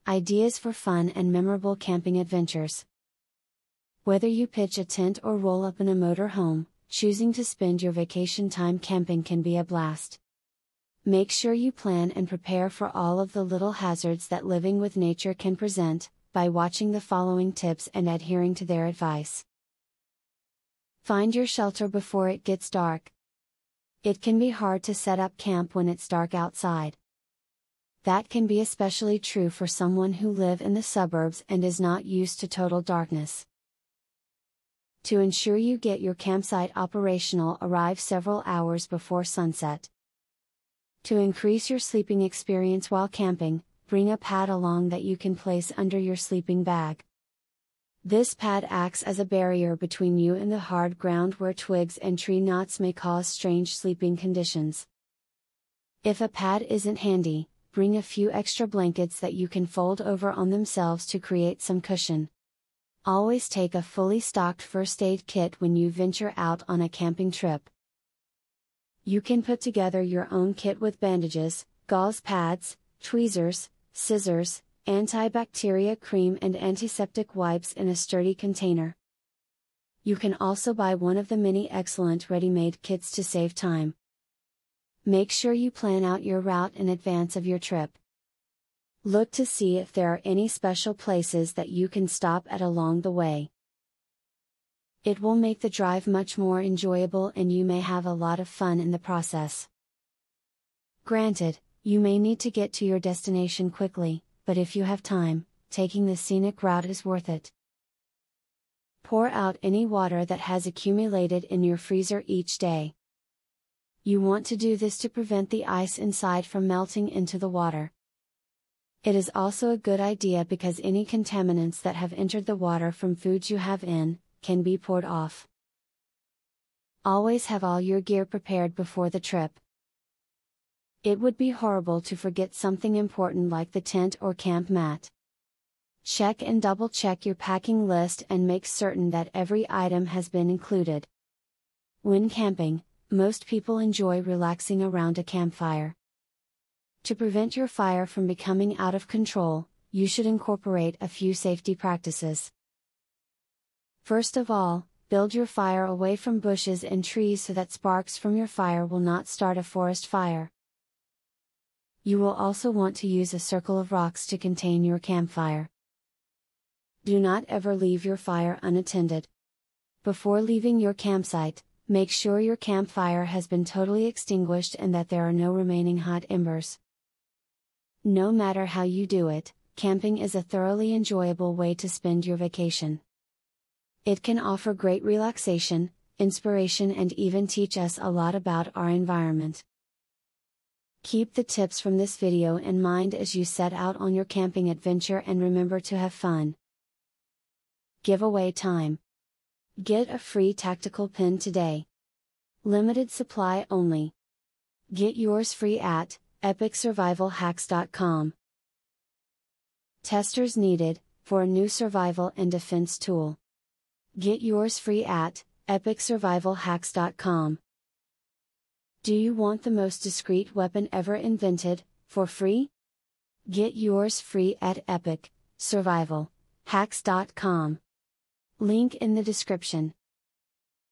ideas for fun and memorable camping adventures. Whether you pitch a tent or roll up in a motor home, choosing to spend your vacation time camping can be a blast. Make sure you plan and prepare for all of the little hazards that living with nature can present, by watching the following tips and adhering to their advice. Find your shelter before it gets dark. It can be hard to set up camp when it's dark outside. That can be especially true for someone who lives in the suburbs and is not used to total darkness. To ensure you get your campsite operational, arrive several hours before sunset. To increase your sleeping experience while camping, bring a pad along that you can place under your sleeping bag. This pad acts as a barrier between you and the hard ground where twigs and tree knots may cause strange sleeping conditions. If a pad isn't handy, bring a few extra blankets that you can fold over on themselves to create some cushion. Always take a fully stocked first aid kit when you venture out on a camping trip. You can put together your own kit with bandages, gauze pads, tweezers, scissors, antibacteria cream and antiseptic wipes in a sturdy container. You can also buy one of the many excellent ready-made kits to save time. Make sure you plan out your route in advance of your trip. Look to see if there are any special places that you can stop at along the way. It will make the drive much more enjoyable and you may have a lot of fun in the process. Granted, you may need to get to your destination quickly, but if you have time, taking the scenic route is worth it. Pour out any water that has accumulated in your freezer each day. You want to do this to prevent the ice inside from melting into the water. It is also a good idea because any contaminants that have entered the water from foods you have in, can be poured off. Always have all your gear prepared before the trip. It would be horrible to forget something important like the tent or camp mat. Check and double check your packing list and make certain that every item has been included. When camping, most people enjoy relaxing around a campfire. To prevent your fire from becoming out of control, you should incorporate a few safety practices. First of all, build your fire away from bushes and trees so that sparks from your fire will not start a forest fire. You will also want to use a circle of rocks to contain your campfire. Do not ever leave your fire unattended. Before leaving your campsite, make sure your campfire has been totally extinguished and that there are no remaining hot embers. No matter how you do it, camping is a thoroughly enjoyable way to spend your vacation. It can offer great relaxation, inspiration and even teach us a lot about our environment. Keep the tips from this video in mind as you set out on your camping adventure and remember to have fun. Giveaway time. Get a free tactical pin today. Limited supply only. Get yours free at epicsurvivalhacks.com. Testers needed, for a new survival and defense tool. Get yours free at epicsurvivalhacks.com. Do you want the most discreet weapon ever invented, for free? Get yours free at epicsurvivalhacks.com. Link in the description.